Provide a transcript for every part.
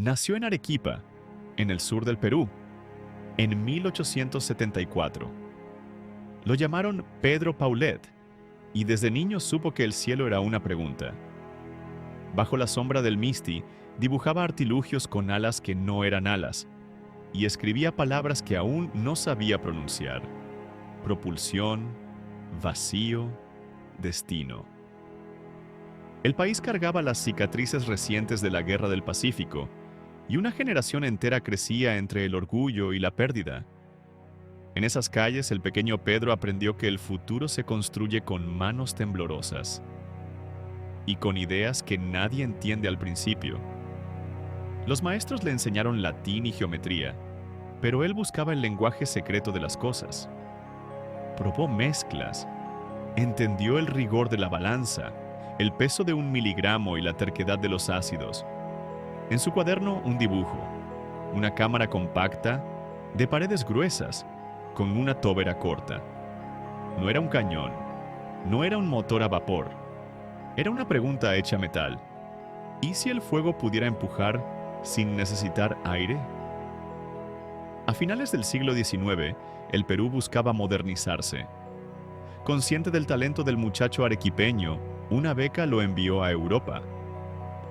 Nació en Arequipa, en el sur del Perú, en 1874. Lo llamaron Pedro Paulet y desde niño supo que el cielo era una pregunta. Bajo la sombra del Misti, dibujaba artilugios con alas que no eran alas y escribía palabras que aún no sabía pronunciar. Propulsión, vacío, destino. El país cargaba las cicatrices recientes de la Guerra del Pacífico y una generación entera crecía entre el orgullo y la pérdida. En esas calles, el pequeño Pedro aprendió que el futuro se construye con manos temblorosas y con ideas que nadie entiende al principio. Los maestros le enseñaron latín y geometría, pero él buscaba el lenguaje secreto de las cosas. Probó mezclas, entendió el rigor de la balanza, el peso de 1 miligramo y la terquedad de los ácidos. En su cuaderno, un dibujo, una cámara compacta, de paredes gruesas, con una tóvera corta. No era un cañón, no era un motor a vapor. Era una pregunta hecha metal. ¿Y si el fuego pudiera empujar sin necesitar aire? A finales del siglo XIX, el Perú buscaba modernizarse. Consciente del talento del muchacho arequipeño, una beca lo envió a Europa.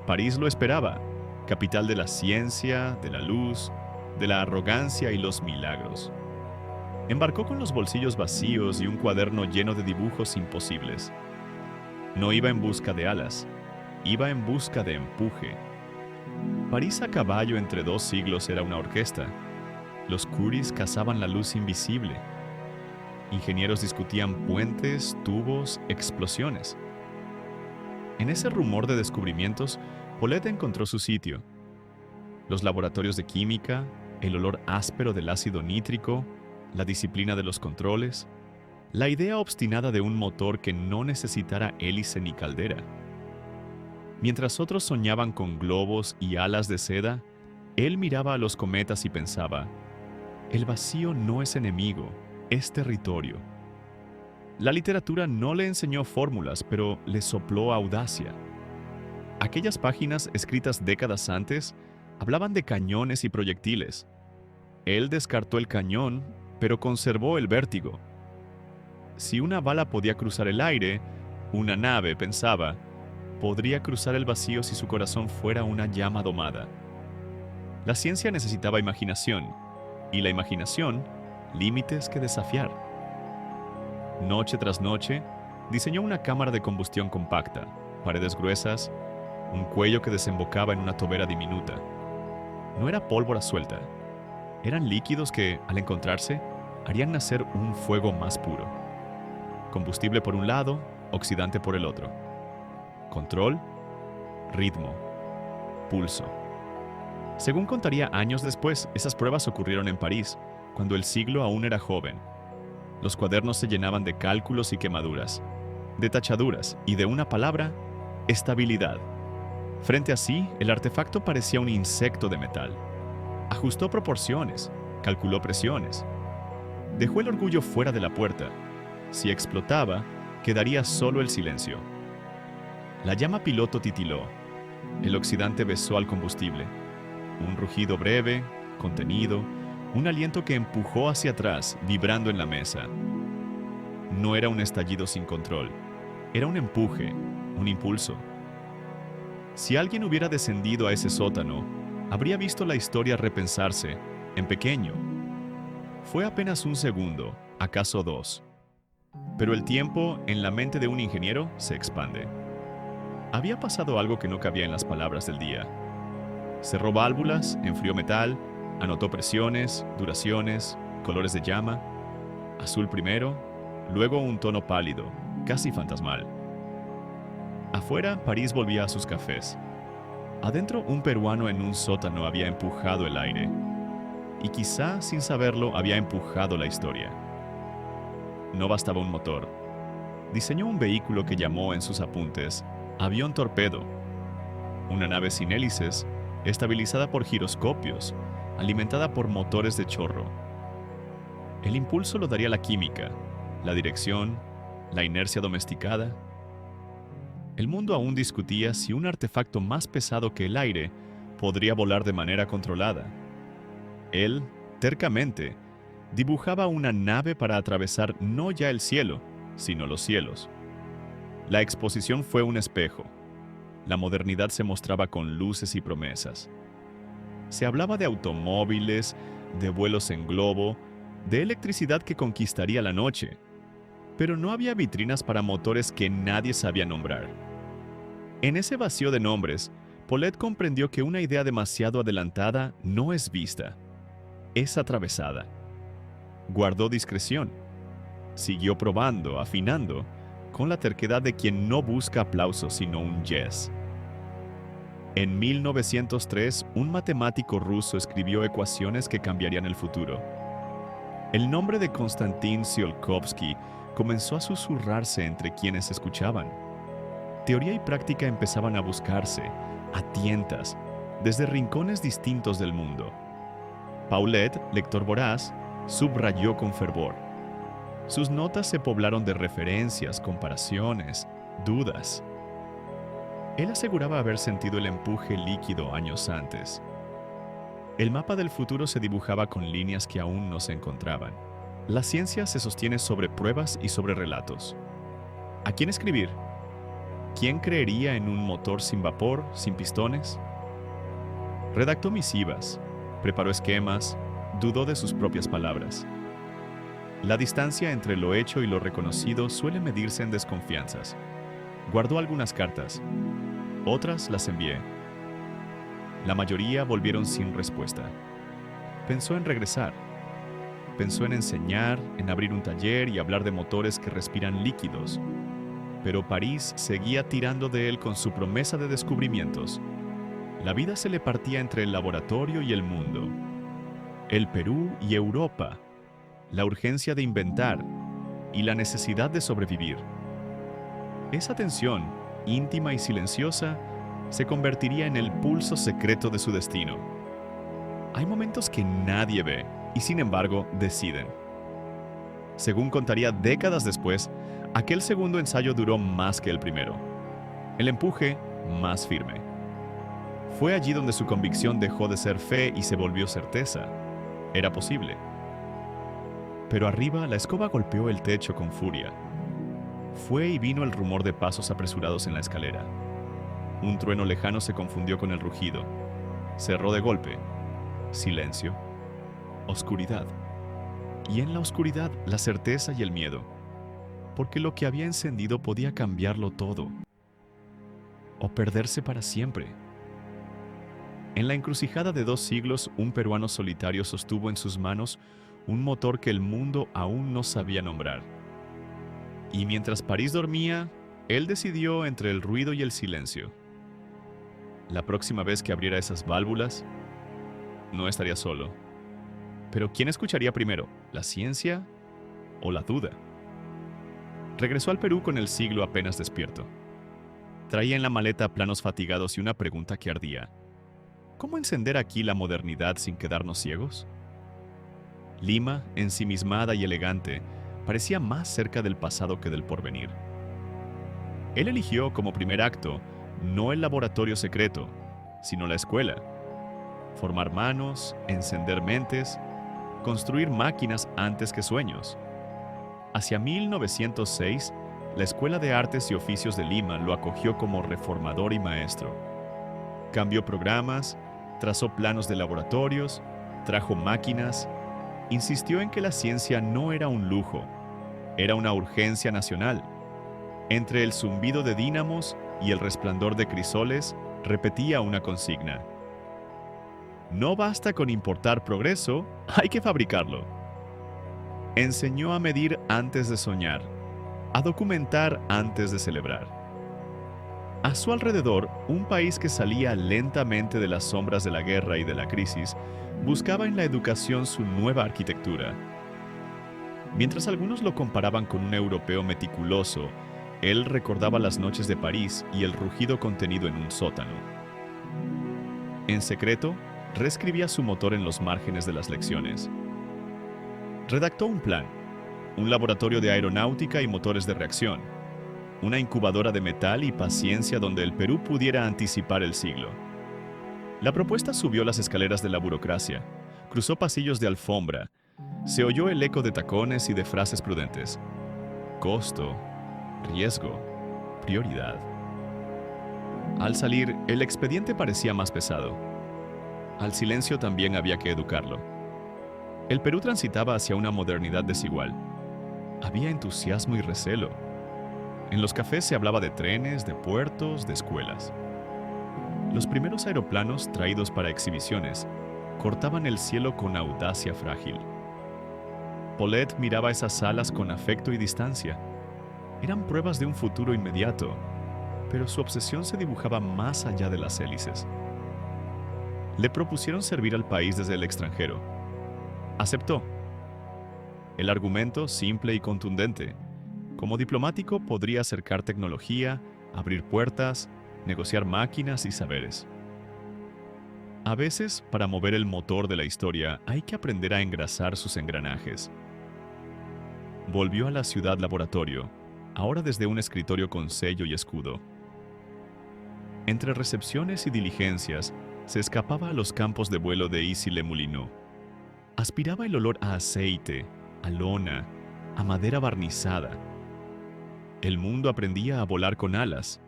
París lo esperaba, capital de la ciencia, de la luz, de la arrogancia y los milagros. Embarcó con los bolsillos vacíos y un cuaderno lleno de dibujos imposibles. No iba en busca de alas, iba en busca de empuje. París a caballo entre 2 siglos era una orquesta. Los Curies cazaban la luz invisible. Ingenieros discutían puentes, tubos, explosiones. En ese rumor de descubrimientos, Paulet encontró su sitio. Los laboratorios de química, el olor áspero del ácido nítrico, la disciplina de los controles, la idea obstinada de un motor que no necesitara hélice ni caldera. Mientras otros soñaban con globos y alas de seda, él miraba a los cometas y pensaba, el vacío no es enemigo, es territorio. La literatura no le enseñó fórmulas, pero le sopló audacia. Aquellas páginas escritas décadas antes hablaban de cañones y proyectiles. Él descartó el cañón, pero conservó el vértigo. Si una bala podía cruzar el aire, una nave, pensaba, podría cruzar el vacío si su corazón fuera una llama domada. La ciencia necesitaba imaginación, y la imaginación, límites que desafiar. Noche tras noche, diseñó una cámara de combustión compacta, paredes gruesas, un cuello que desembocaba en una tobera diminuta. No era pólvora suelta, eran líquidos que, al encontrarse, harían nacer un fuego más puro. Combustible por un lado, oxidante por el otro. Control, ritmo, pulso. Según contaría años después, esas pruebas ocurrieron en París, cuando el siglo aún era joven. Los cuadernos se llenaban de cálculos y quemaduras, de tachaduras y de una palabra, estabilidad. Frente a sí, el artefacto parecía un insecto de metal. Ajustó proporciones, calculó presiones. Dejó el orgullo fuera de la puerta. Si explotaba, quedaría solo el silencio. La llama piloto titiló. El oxidante besó al combustible. Un rugido breve, contenido, un aliento que empujó hacia atrás, vibrando en la mesa. No era un estallido sin control. Era un empuje, un impulso. Si alguien hubiera descendido a ese sótano, habría visto la historia repensarse, en pequeño. Fue apenas un segundo, acaso 2. Pero el tiempo, en la mente de un ingeniero, se expande. Había pasado algo que no cabía en las palabras del día. Cerró válvulas, enfrió metal, anotó presiones, duraciones, colores de llama. Azul primero, luego un tono pálido, casi fantasmal. Afuera, París volvía a sus cafés. Adentro, un peruano en un sótano había empujado el aire. Y quizá, sin saberlo, había empujado la historia. No bastaba un motor. Diseñó un vehículo que llamó en sus apuntes avión torpedo. Una nave sin hélices, estabilizada por giroscopios, alimentada por motores de chorro. El impulso lo daría la química, la dirección, la inercia domesticada. El mundo aún discutía si un artefacto más pesado que el aire podría volar de manera controlada. Él, tercamente, dibujaba una nave para atravesar no ya el cielo, sino los cielos. La exposición fue un espejo. La modernidad se mostraba con luces y promesas. Se hablaba de automóviles, de vuelos en globo, de electricidad que conquistaría la noche, pero no había vitrinas para motores que nadie sabía nombrar. En ese vacío de nombres, Paulet comprendió que una idea demasiado adelantada no es vista, es atravesada. Guardó discreción. Siguió probando, afinando, con la terquedad de quien no busca aplausos sino un yes. En 1903, un matemático ruso escribió ecuaciones que cambiarían el futuro. El nombre de Konstantin Tsiolkovsky comenzó a susurrarse entre quienes escuchaban. Teoría y práctica empezaban a buscarse, a tientas, desde rincones distintos del mundo. Paulet, lector voraz, subrayó con fervor. Sus notas se poblaron de referencias, comparaciones, dudas. Él aseguraba haber sentido el empuje líquido años antes. El mapa del futuro se dibujaba con líneas que aún no se encontraban. La ciencia se sostiene sobre pruebas y sobre relatos. ¿A quién escribir? ¿Quién creería en un motor sin vapor, sin pistones? Redactó misivas, preparó esquemas, dudó de sus propias palabras. La distancia entre lo hecho y lo reconocido suele medirse en desconfianzas. Guardó algunas cartas, otras las envié. La mayoría volvieron sin respuesta. Pensó en regresar. Pensó en enseñar, en abrir un taller y hablar de motores que respiran líquidos. Pero París seguía tirando de él con su promesa de descubrimientos. La vida se le partía entre el laboratorio y el mundo. El Perú y Europa. La urgencia de inventar y la necesidad de sobrevivir. Esa tensión, íntima y silenciosa, se convertiría en el pulso secreto de su destino. Hay momentos que nadie ve y sin embargo deciden. Según contaría décadas después, aquel segundo ensayo duró más que el primero. El empuje más firme. Fue allí donde su convicción dejó de ser fe y se volvió certeza. Era posible. Pero arriba la escoba golpeó el techo con furia. Fue y vino el rumor de pasos apresurados en la escalera. Un trueno lejano se confundió con el rugido. Cerró de golpe. Silencio. Oscuridad. Y en la oscuridad la certeza y el miedo. Porque lo que había encendido podía cambiarlo todo. O perderse para siempre. En la encrucijada de 2 siglos, un peruano solitario sostuvo en sus manos un motor que el mundo aún no sabía nombrar. Y mientras París dormía, él decidió entre el ruido y el silencio. La próxima vez que abriera esas válvulas, no estaría solo. Pero ¿quién escucharía primero, la ciencia o la duda? Regresó al Perú con el siglo apenas despierto. Traía en la maleta planos fatigados y una pregunta que ardía. ¿Cómo encender aquí la modernidad sin quedarnos ciegos? Lima, ensimismada y elegante, parecía más cerca del pasado que del porvenir. Él eligió como primer acto no el laboratorio secreto, sino la escuela. Formar manos, encender mentes, construir máquinas antes que sueños. Hacia 1906, la Escuela de Artes y Oficios de Lima lo acogió como reformador y maestro. Cambió programas, trazó planos de laboratorios, trajo máquinas, insistió en que la ciencia no era un lujo, era una urgencia nacional. Entre el zumbido de dínamos y el resplandor de crisoles, repetía una consigna. No basta con importar progreso, hay que fabricarlo. Enseñó a medir antes de soñar, a documentar antes de celebrar. A su alrededor, un país que salía lentamente de las sombras de la guerra y de la crisis, buscaba en la educación su nueva arquitectura. Mientras algunos lo comparaban con un europeo meticuloso, él recordaba las noches de París y el rugido contenido en un sótano. En secreto, reescribía su motor en los márgenes de las lecciones. Redactó un plan, un laboratorio de aeronáutica y motores de reacción, una incubadora de metal y paciencia donde el Perú pudiera anticipar el siglo. La propuesta subió las escaleras de la burocracia, cruzó pasillos de alfombra, se oyó el eco de tacones y de frases prudentes. Costo, riesgo, prioridad. Al salir, el expediente parecía más pesado. Al silencio también había que educarlo. El Perú transitaba hacia una modernidad desigual. Había entusiasmo y recelo. En los cafés se hablaba de trenes, de puertos, de escuelas. Los primeros aeroplanos traídos para exhibiciones cortaban el cielo con audacia frágil. Paulet miraba esas salas con afecto y distancia. Eran pruebas de un futuro inmediato, pero su obsesión se dibujaba más allá de las hélices. Le propusieron servir al país desde el extranjero. Aceptó. El argumento, simple y contundente. Como diplomático podría acercar tecnología, abrir puertas, negociar máquinas y saberes. A veces, para mover el motor de la historia, hay que aprender a engrasar sus engranajes. Volvió a la ciudad laboratorio, ahora desde un escritorio con sello y escudo. Entre recepciones y diligencias, se escapaba a los campos de vuelo de Issy-les-Moulineaux. Aspiraba el olor a aceite, a lona, a madera barnizada. El mundo aprendía a volar con alas.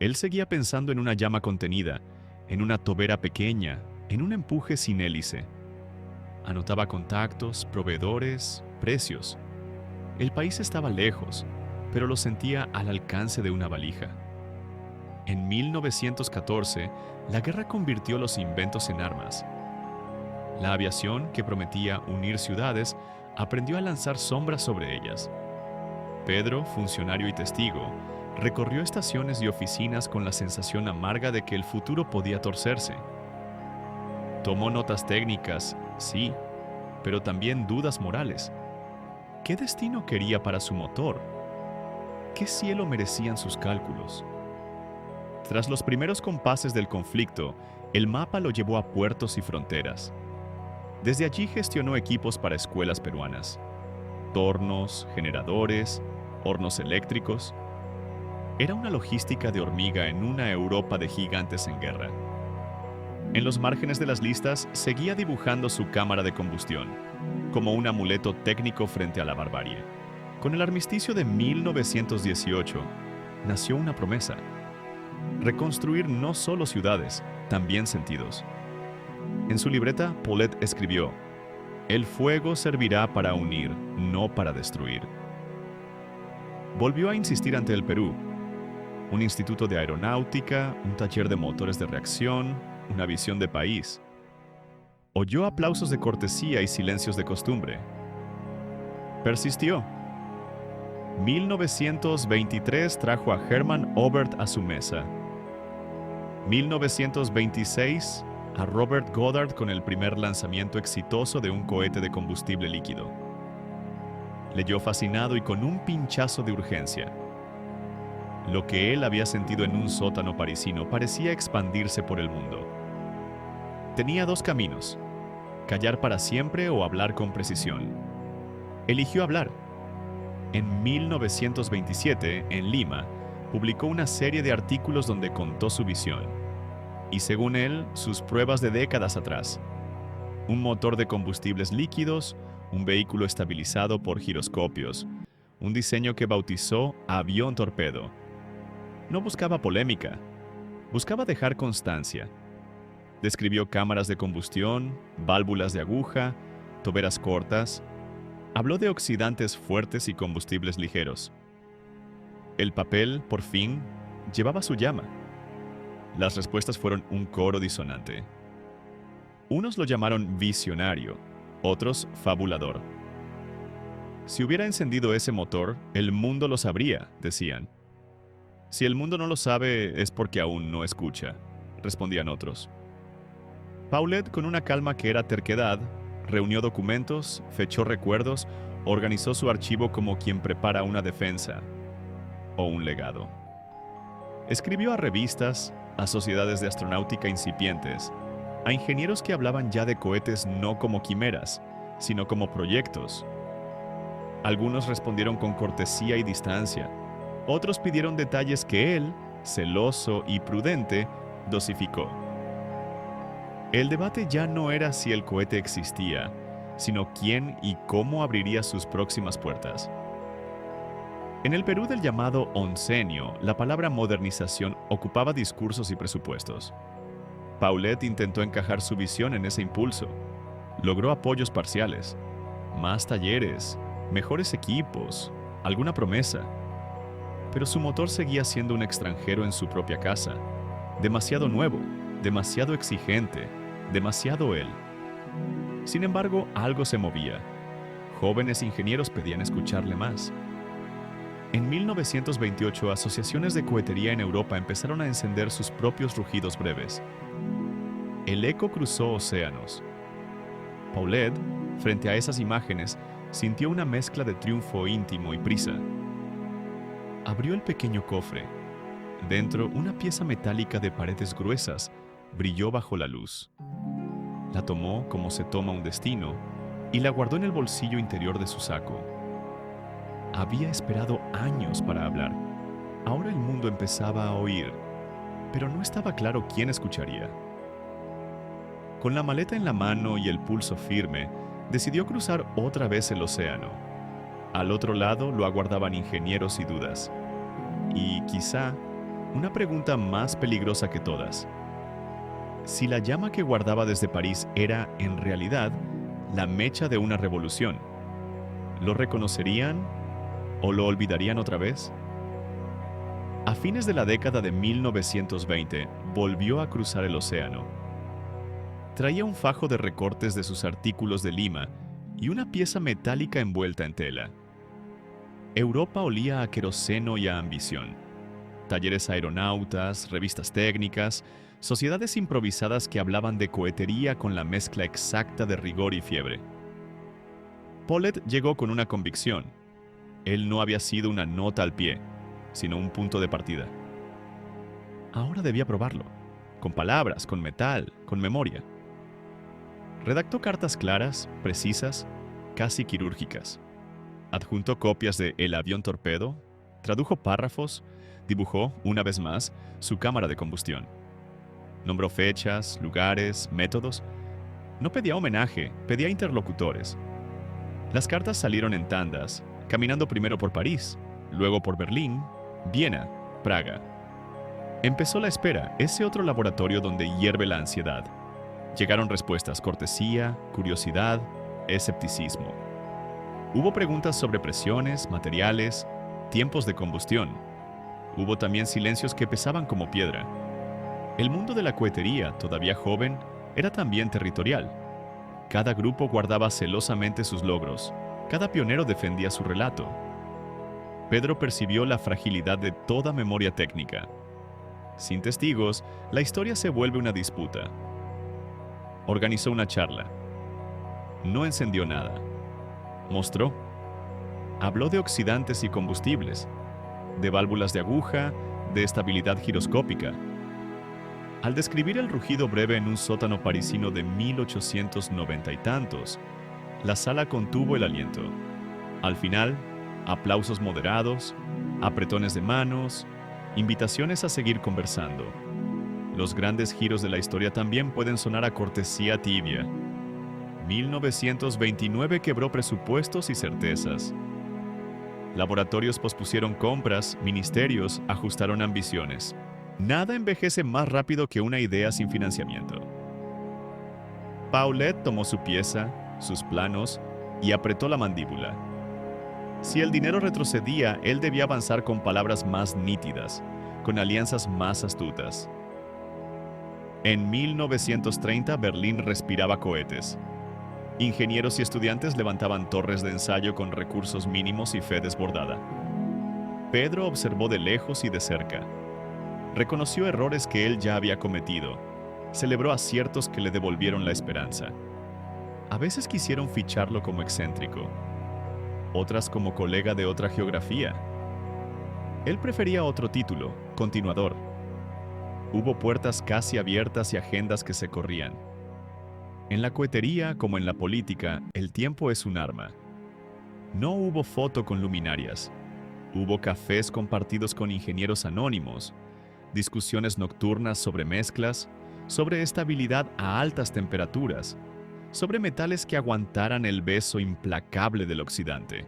Él seguía pensando en una llama contenida, en una tobera pequeña, en un empuje sin hélice. Anotaba contactos, proveedores, precios. El país estaba lejos, pero lo sentía al alcance de una valija. En 1914, la guerra convirtió los inventos en armas. La aviación, que prometía unir ciudades, aprendió a lanzar sombras sobre ellas. Pedro, funcionario y testigo, recorrió estaciones y oficinas con la sensación amarga de que el futuro podía torcerse. Tomó notas técnicas, sí, pero también dudas morales. ¿Qué destino quería para su motor? ¿Qué cielo merecían sus cálculos? Tras los primeros compases del conflicto, el mapa lo llevó a puertos y fronteras. Desde allí gestionó equipos para escuelas peruanas. Tornos, generadores, hornos eléctricos. Era una logística de hormiga en una Europa de gigantes en guerra. En los márgenes de las listas seguía dibujando su cámara de combustión, como un amuleto técnico frente a la barbarie. Con el armisticio de 1918, nació una promesa: reconstruir no solo ciudades, también sentidos. En su libreta, Paulet escribió: "El fuego servirá para unir, no para destruir". Volvió a insistir ante el Perú: un instituto de aeronáutica, un taller de motores de reacción, una visión de país. Oyó aplausos de cortesía y silencios de costumbre. Persistió. 1923 trajo a Hermann Oberth a su mesa. 1926 a Robert Goddard con el primer lanzamiento exitoso de un cohete de combustible líquido. Leyó fascinado y con un pinchazo de urgencia. Lo que él había sentido en un sótano parisino parecía expandirse por el mundo. Tenía dos caminos: callar para siempre o hablar con precisión. Eligió hablar. En 1927, en Lima, publicó una serie de artículos donde contó su visión. Y según él, sus pruebas de décadas atrás. Un motor de combustibles líquidos, un vehículo estabilizado por giroscopios, un diseño que bautizó avión torpedo. No buscaba polémica, buscaba dejar constancia. Describió cámaras de combustión, válvulas de aguja, toberas cortas. Habló de oxidantes fuertes y combustibles ligeros. El papel, por fin, llevaba su llama. Las respuestas fueron un coro disonante. Unos lo llamaron visionario, otros fabulador. Si hubiera encendido ese motor, el mundo lo sabría, decían. Si el mundo no lo sabe, es porque aún no escucha, respondían otros. Paulet, con una calma que era terquedad, reunió documentos, fechó recuerdos, organizó su archivo como quien prepara una defensa o un legado. Escribió a revistas, a sociedades de astronáutica incipientes, a ingenieros que hablaban ya de cohetes no como quimeras, sino como proyectos. Algunos respondieron con cortesía y distancia, otros pidieron detalles que él, celoso y prudente, dosificó. El debate ya no era si el cohete existía, sino quién y cómo abriría sus próximas puertas. En el Perú del llamado oncenio, la palabra modernización ocupaba discursos y presupuestos. Paulet intentó encajar su visión en ese impulso. Logró apoyos parciales, más talleres, mejores equipos, alguna promesa. Pero su motor seguía siendo un extranjero en su propia casa. Demasiado nuevo, demasiado exigente, demasiado él. Sin embargo, algo se movía. Jóvenes ingenieros pedían escucharle más. En 1928, asociaciones de cohetería en Europa empezaron a encender sus propios rugidos breves. El eco cruzó océanos. Paulet, frente a esas imágenes, sintió una mezcla de triunfo íntimo y prisa. Abrió el pequeño cofre. Dentro, una pieza metálica de paredes gruesas brilló bajo la luz. La tomó como se toma un destino y la guardó en el bolsillo interior de su saco. Había esperado años para hablar. Ahora el mundo empezaba a oír, pero no estaba claro quién escucharía. Con la maleta en la mano y el pulso firme, decidió cruzar otra vez el océano. Al otro lado lo aguardaban ingenieros y dudas. Y quizá, una pregunta más peligrosa que todas. Si la llama que guardaba desde París era, en realidad, la mecha de una revolución, ¿lo reconocerían o lo olvidarían otra vez? A fines de la década de 1920, volvió a cruzar el océano. Traía un fajo de recortes de sus artículos de Lima y una pieza metálica envuelta en tela. Europa olía a queroseno y a ambición. Talleres aeronautas, revistas técnicas, sociedades improvisadas que hablaban de cohetería con la mezcla exacta de rigor y fiebre. Paulet llegó con una convicción. Él no había sido una nota al pie, sino un punto de partida. Ahora debía probarlo, con palabras, con metal, con memoria. Redactó cartas claras, precisas, casi quirúrgicas. Adjuntó copias de El avión torpedo, tradujo párrafos, dibujó, una vez más, su cámara de combustión. Nombró fechas, lugares, métodos. No pedía homenaje, pedía interlocutores. Las cartas salieron en tandas, caminando primero por París, luego por Berlín, Viena, Praga. Empezó la espera, ese otro laboratorio donde hierve la ansiedad. Llegaron respuestas, cortesía, curiosidad, escepticismo. Hubo preguntas sobre presiones, materiales, tiempos de combustión. Hubo también silencios que pesaban como piedra. El mundo de la cohetería, todavía joven, era también territorial. Cada grupo guardaba celosamente sus logros. Cada pionero defendía su relato. Pedro percibió la fragilidad de toda memoria técnica. Sin testigos, la historia se vuelve una disputa. Organizó una charla. No encendió nada. Mostró. Habló de oxidantes y combustibles, de válvulas de aguja, de estabilidad giroscópica. Al describir el rugido breve en un sótano parisino de 1890 y tantos, la sala contuvo el aliento. Al final, aplausos moderados, apretones de manos, invitaciones a seguir conversando. Los grandes giros de la historia también pueden sonar a cortesía tibia. 1929 quebró presupuestos y certezas. Laboratorios pospusieron compras, ministerios ajustaron ambiciones. Nada envejece más rápido que una idea sin financiamiento. Paulet tomó su pieza, sus planos, y apretó la mandíbula. Si el dinero retrocedía, él debía avanzar con palabras más nítidas, con alianzas más astutas. En 1930, Berlín respiraba cohetes. Ingenieros y estudiantes levantaban torres de ensayo con recursos mínimos y fe desbordada. Pedro observó de lejos y de cerca. Reconoció errores que él ya había cometido. Celebró aciertos que le devolvieron la esperanza. A veces quisieron ficharlo como excéntrico, otras como colega de otra geografía. Él prefería otro título, continuador. Hubo puertas casi abiertas y agendas que se corrían. En la cohetería, como en la política, el tiempo es un arma. No hubo foto con luminarias. Hubo cafés compartidos con ingenieros anónimos, discusiones nocturnas sobre mezclas, sobre estabilidad a altas temperaturas, sobre metales que aguantaran el beso implacable del oxidante.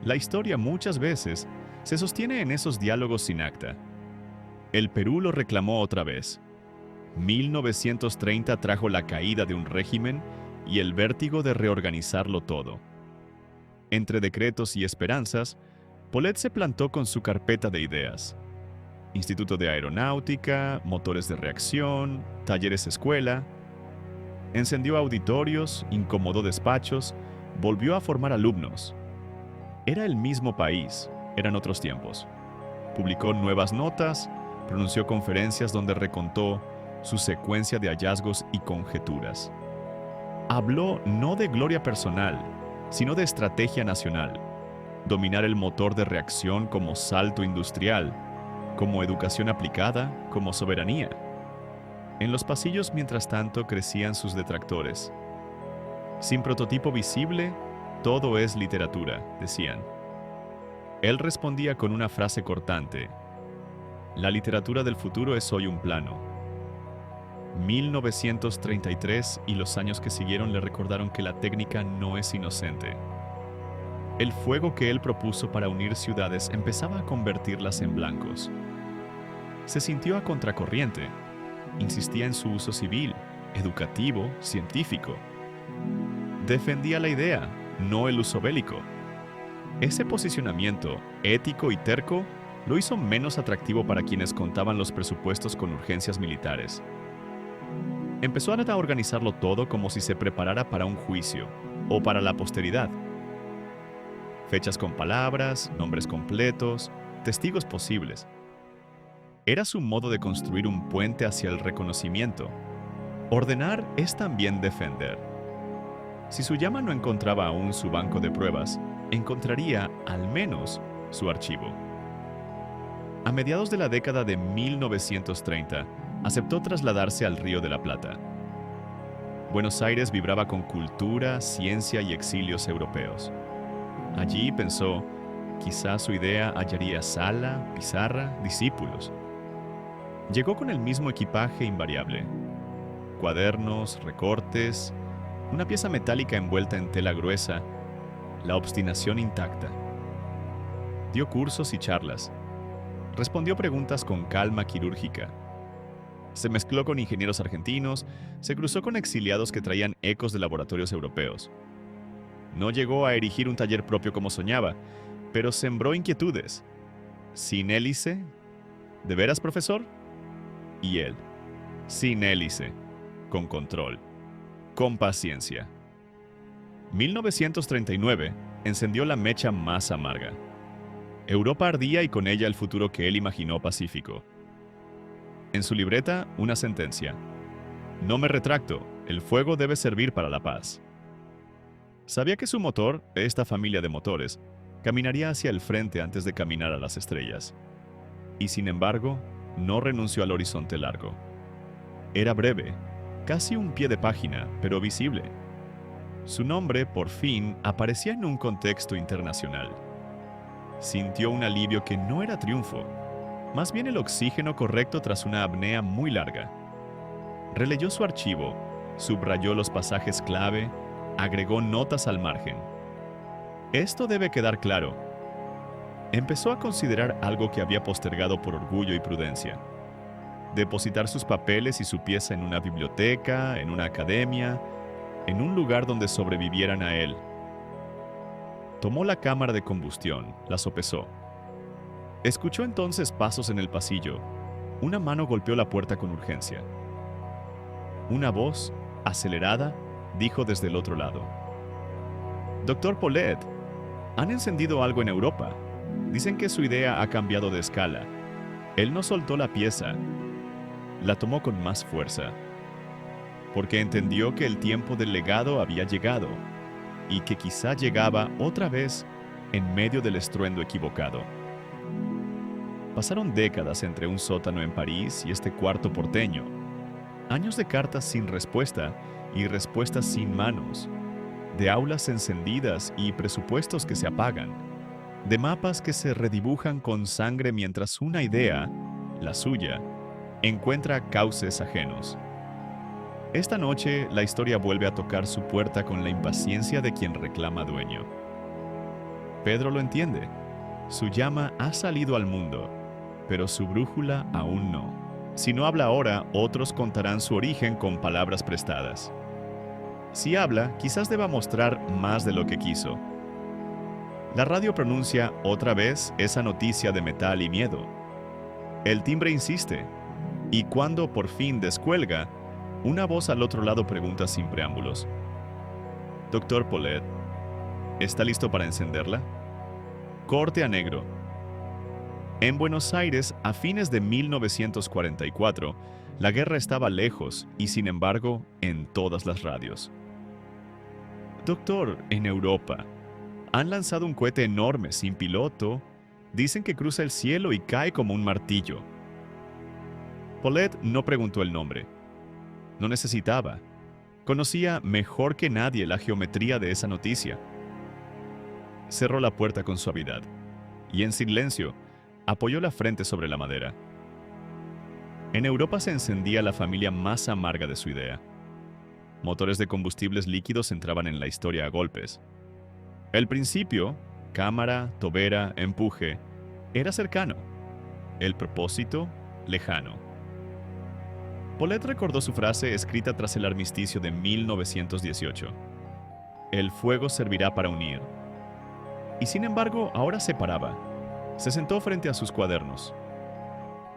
La historia muchas veces se sostiene en esos diálogos sin acta. El Perú lo reclamó otra vez. 1930 trajo la caída de un régimen y el vértigo de reorganizarlo todo. Entre decretos y esperanzas, Paulet se plantó con su carpeta de ideas. Instituto de Aeronáutica, motores de reacción, talleres escuela. Encendió auditorios, incomodó despachos, volvió a formar alumnos. Era el mismo país, eran otros tiempos. Publicó nuevas notas, pronunció conferencias donde recontó su secuencia de hallazgos y conjeturas. Habló no de gloria personal, sino de estrategia nacional. Dominar el motor de reacción como salto industrial, como educación aplicada, como soberanía. En los pasillos, mientras tanto, crecían sus detractores. Sin prototipo visible, todo es literatura, decían. Él respondía con una frase cortante. La literatura del futuro es hoy un plano. 1933 y los años que siguieron le recordaron que la técnica no es inocente. El fuego que él propuso para unir ciudades empezaba a convertirlas en blancos. Se sintió a contracorriente. Insistía en su uso civil, educativo, científico. Defendía la idea, no el uso bélico. Ese posicionamiento, ético y terco, lo hizo menos atractivo para quienes contaban los presupuestos con urgencias militares. Empezó a organizarlo todo como si se preparara para un juicio, o para la posteridad. Fechas con palabras, nombres completos, testigos posibles. Era su modo de construir un puente hacia el reconocimiento. Ordenar es también defender. Si su llama no encontraba aún su banco de pruebas, encontraría, al menos, su archivo. A mediados de la década de 1930, aceptó trasladarse al Río de la Plata. Buenos Aires vibraba con cultura, ciencia y exilios europeos. Allí, pensó, quizá su idea hallaría sala, pizarra, discípulos. Llegó con el mismo equipaje invariable. Cuadernos, recortes, una pieza metálica envuelta en tela gruesa, la obstinación intacta. Dio cursos y charlas. Respondió preguntas con calma quirúrgica. Se mezcló con ingenieros argentinos, se cruzó con exiliados que traían ecos de laboratorios europeos. No llegó a erigir un taller propio como soñaba, pero sembró inquietudes. ¿Sin hélice? ¿De veras, profesor? Y él, sin hélice, con control, con paciencia. 1939 encendió la mecha más amarga. Europa ardía y con ella el futuro que él imaginó pacífico. En su libreta, una sentencia. No me retracto, el fuego debe servir para la paz. Sabía que su motor, esta familia de motores, caminaría hacia el frente antes de caminar a las estrellas. Y sin embargo, no renunció al horizonte largo. Era breve, casi un pie de página, pero visible. Su nombre, por fin, aparecía en un contexto internacional. Sintió un alivio que no era triunfo, más bien el oxígeno correcto tras una apnea muy larga. Releyó su archivo, subrayó los pasajes clave, agregó notas al margen. Esto debe quedar claro. Empezó a considerar algo que había postergado por orgullo y prudencia. Depositar sus papeles y su pieza en una biblioteca, en una academia, en un lugar donde sobrevivieran a él. Tomó la cámara de combustión, la sopesó. Escuchó entonces pasos en el pasillo. Una mano golpeó la puerta con urgencia. Una voz, acelerada, dijo desde el otro lado. «Doctor Paulet, han encendido algo en Europa. Dicen que su idea ha cambiado de escala». Él no soltó la pieza. La tomó con más fuerza. Porque entendió que el tiempo del legado había llegado y que quizá llegaba otra vez en medio del estruendo equivocado. Pasaron décadas entre un sótano en París y este cuarto porteño. Años de cartas sin respuesta y respuestas sin manos. De aulas encendidas y presupuestos que se apagan. De mapas que se redibujan con sangre mientras una idea, la suya, encuentra cauces ajenos. Esta noche, la historia vuelve a tocar su puerta con la impaciencia de quien reclama dueño. Pedro lo entiende. Su llama ha salido al mundo, pero su brújula aún no. Si no habla ahora, otros contarán su origen con palabras prestadas. Si habla, quizás deba mostrar más de lo que quiso. La radio pronuncia otra vez esa noticia de metal y miedo. El timbre insiste, y cuando por fin descuelga, una voz al otro lado pregunta sin preámbulos: «Doctor Paulet, ¿está listo para encenderla?». Corte a negro. En Buenos Aires, a fines de 1944, la guerra estaba lejos y, sin embargo, en todas las radios. «Doctor, en Europa, han lanzado un cohete enorme sin piloto. Dicen que cruza el cielo y cae como un martillo». Paulet no preguntó el nombre. No necesitaba. Conocía mejor que nadie la geometría de esa noticia. Cerró la puerta con suavidad y, en silencio, apoyó la frente sobre la madera. En Europa se encendía la familia más amarga de su idea. Motores de combustibles líquidos entraban en la historia a golpes. El principio, cámara, tobera, empuje, era cercano. El propósito, lejano. Paulet recordó su frase escrita tras el armisticio de 1918. «El fuego servirá para unir». Y sin embargo, ahora separaba. Se sentó frente a sus cuadernos.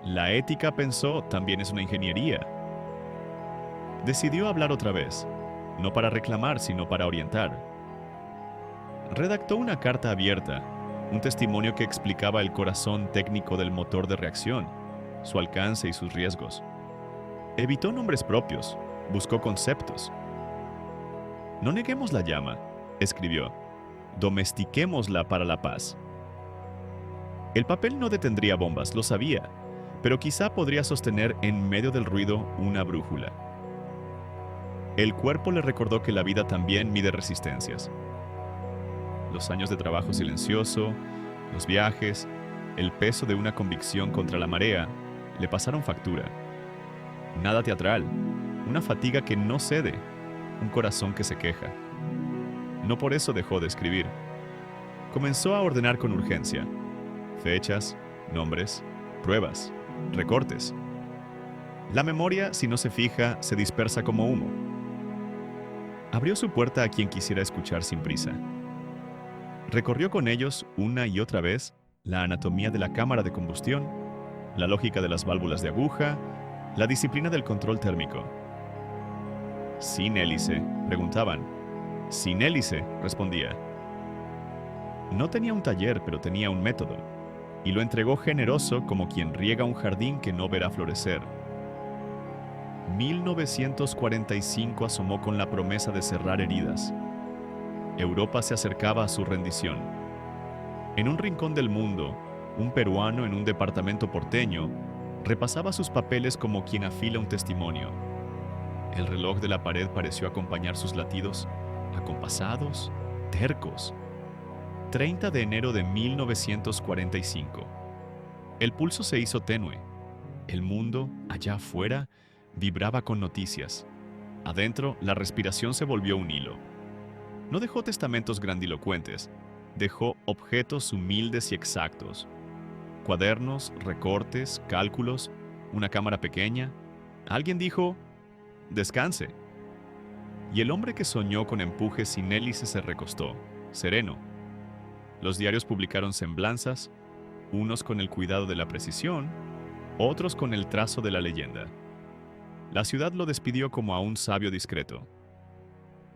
La ética, pensó, también es una ingeniería. Decidió hablar otra vez, no para reclamar, sino para orientar. Redactó una carta abierta, un testimonio que explicaba el corazón técnico del motor de reacción, su alcance y sus riesgos. Evitó nombres propios, buscó conceptos. «No neguemos la llama», escribió. «Domestiquémosla para la paz». El papel no detendría bombas, lo sabía, pero quizá podría sostener en medio del ruido una brújula. El cuerpo le recordó que la vida también mide resistencias. Los años de trabajo silencioso, los viajes, el peso de una convicción contra la marea, le pasaron factura. Nada teatral, una fatiga que no cede, un corazón que se queja. No por eso dejó de escribir. Comenzó a ordenar con urgencia. Fechas, nombres, pruebas, recortes. La memoria, si no se fija, se dispersa como humo. Abrió su puerta a quien quisiera escuchar sin prisa. Recorrió con ellos, una y otra vez, la anatomía de la cámara de combustión, la lógica de las válvulas de aguja, la disciplina del control térmico. «¿Sin hélice?», preguntaban. «Sin hélice», respondía. No tenía un taller, pero tenía un método, y lo entregó generoso como quien riega un jardín que no verá florecer. 1945 asomó con la promesa de cerrar heridas. Europa se acercaba a su rendición. En un rincón del mundo, un peruano en un departamento porteño repasaba sus papeles como quien afila un testimonio. El reloj de la pared pareció acompañar sus latidos, acompasados, tercos. 30 de enero de 1945. El pulso se hizo tenue. El mundo, allá afuera, vibraba con noticias. Adentro, la respiración se volvió un hilo. No dejó testamentos grandilocuentes, dejó objetos humildes y exactos. Cuadernos, recortes, cálculos, una cámara pequeña. Alguien dijo: «Descanse». Y el hombre que soñó con empuje sin hélice se recostó, sereno. Los diarios publicaron semblanzas, unos con el cuidado de la precisión, otros con el trazo de la leyenda. La ciudad lo despidió como a un sabio discreto.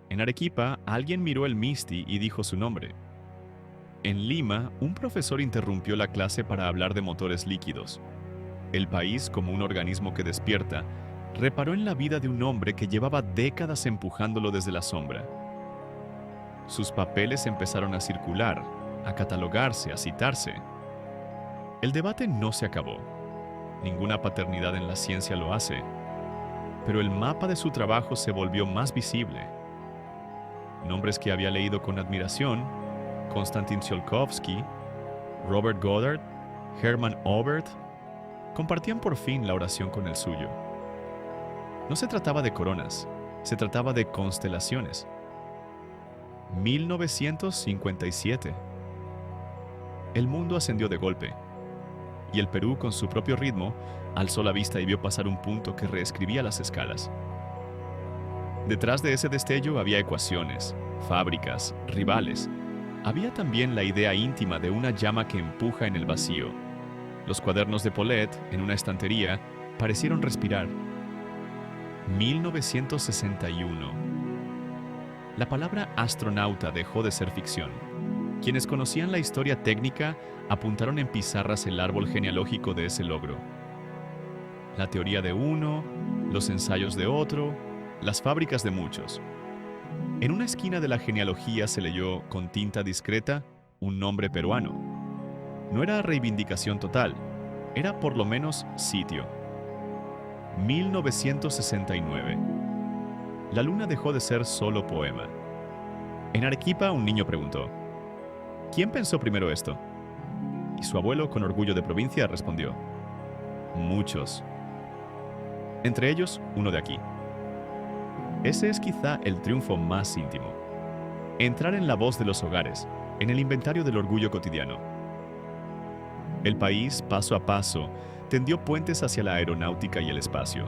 En Arequipa, alguien miró el Misti y dijo su nombre. En Lima, un profesor interrumpió la clase para hablar de motores líquidos. El país, como un organismo que despierta, reparó en la vida de un hombre que llevaba décadas empujándolo desde la sombra. Sus papeles empezaron a circular, a catalogarse, a citarse. El debate no se acabó. Ninguna paternidad en la ciencia lo hace. Pero el mapa de su trabajo se volvió más visible. Nombres que había leído con admiración: Konstantin Tsiolkovsky, Robert Goddard, Hermann Oberth, Compartían por fin la oración con el suyo. No se trataba de coronas, se trataba de constelaciones. 1957. El mundo ascendió de golpe, y el Perú, con su propio ritmo, alzó la vista y vio pasar un punto que reescribía las escalas. Detrás de ese destello había ecuaciones, fábricas, rivales. Había también la idea íntima de una llama que empuja en el vacío. Los cuadernos de Paulet, en una estantería, parecieron respirar. 1961. La palabra astronauta dejó de ser ficción. Quienes conocían la historia técnica apuntaron en pizarras el árbol genealógico de ese logro. La teoría de uno, los ensayos de otro, las fábricas de muchos. En una esquina de la genealogía se leyó con tinta discreta un nombre peruano. No era reivindicación total, era por lo menos sitio. 1969. La luna dejó de ser solo poema. En Arequipa un niño preguntó: ¿quién pensó primero esto? Y su abuelo, con orgullo de provincia, respondió: muchos. Entre ellos, uno de aquí. Ese es quizá el triunfo más íntimo. Entrar en la voz de los hogares, en el inventario del orgullo cotidiano. El país, paso a paso, tendió puentes hacia la aeronáutica y el espacio.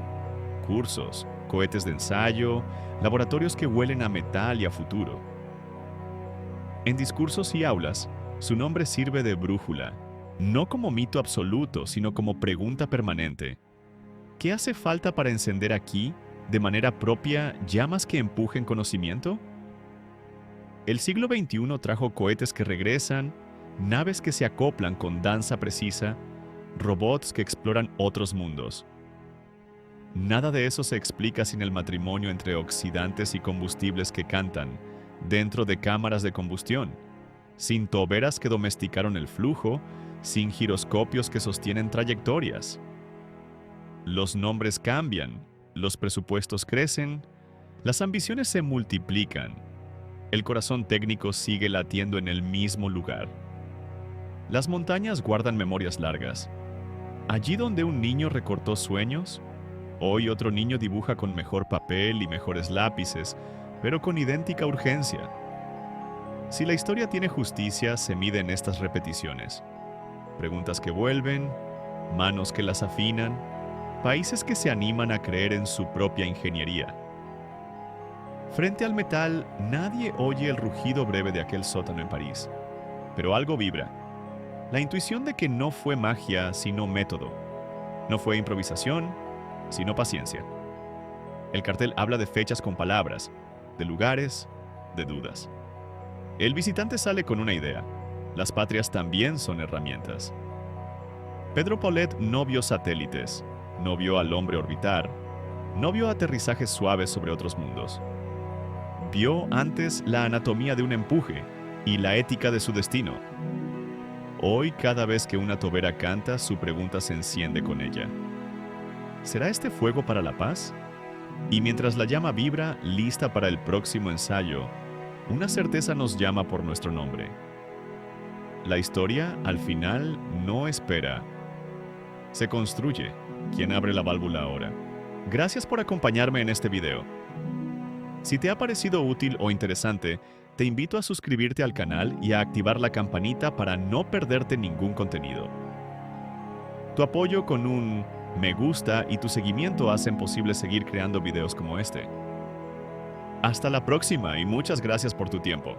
Cursos, cohetes de ensayo, laboratorios que huelen a metal y a futuro. En discursos y aulas, su nombre sirve de brújula, no como mito absoluto, sino como pregunta permanente. ¿Qué hace falta para encender aquí, de manera propia, llamas que empujen conocimiento? El siglo XXI trajo cohetes que regresan, naves que se acoplan con danza precisa, robots que exploran otros mundos. Nada de eso se explica sin el matrimonio entre oxidantes y combustibles que cantan, dentro de cámaras de combustión, sin toberas que domesticaron el flujo, sin giroscopios que sostienen trayectorias. Los nombres cambian, los presupuestos crecen, las ambiciones se multiplican, el corazón técnico sigue latiendo en el mismo lugar. Las montañas guardan memorias largas. Allí donde un niño recortó sueños, hoy otro niño dibuja con mejor papel y mejores lápices, pero con idéntica urgencia. Si la historia tiene justicia, se mide en estas repeticiones. Preguntas que vuelven, manos que las afinan, países que se animan a creer en su propia ingeniería. Frente al metal, nadie oye el rugido breve de aquel sótano en París, pero algo vibra. La intuición de que no fue magia, sino método. No fue improvisación, sino paciencia. El cartel habla de fechas con palabras, de lugares, de dudas. El visitante sale con una idea. Las patrias también son herramientas. Pedro Paulet no vio satélites, no vio al hombre orbitar, no vio aterrizajes suaves sobre otros mundos. Vio antes la anatomía de un empuje y la ética de su destino. Hoy, cada vez que una tobera canta, su pregunta se enciende con ella. ¿Será este fuego para la paz? Y mientras la llama vibra, lista para el próximo ensayo, una certeza nos llama por nuestro nombre. La historia, al final, no espera. Se construye. ¿Quién abre la válvula ahora? Gracias por acompañarme en este video. Si te ha parecido útil o interesante, te invito a suscribirte al canal y a activar la campanita para no perderte ningún contenido. Tu apoyo con un me gusta y tu seguimiento hacen posible seguir creando videos como este. Hasta la próxima y muchas gracias por tu tiempo.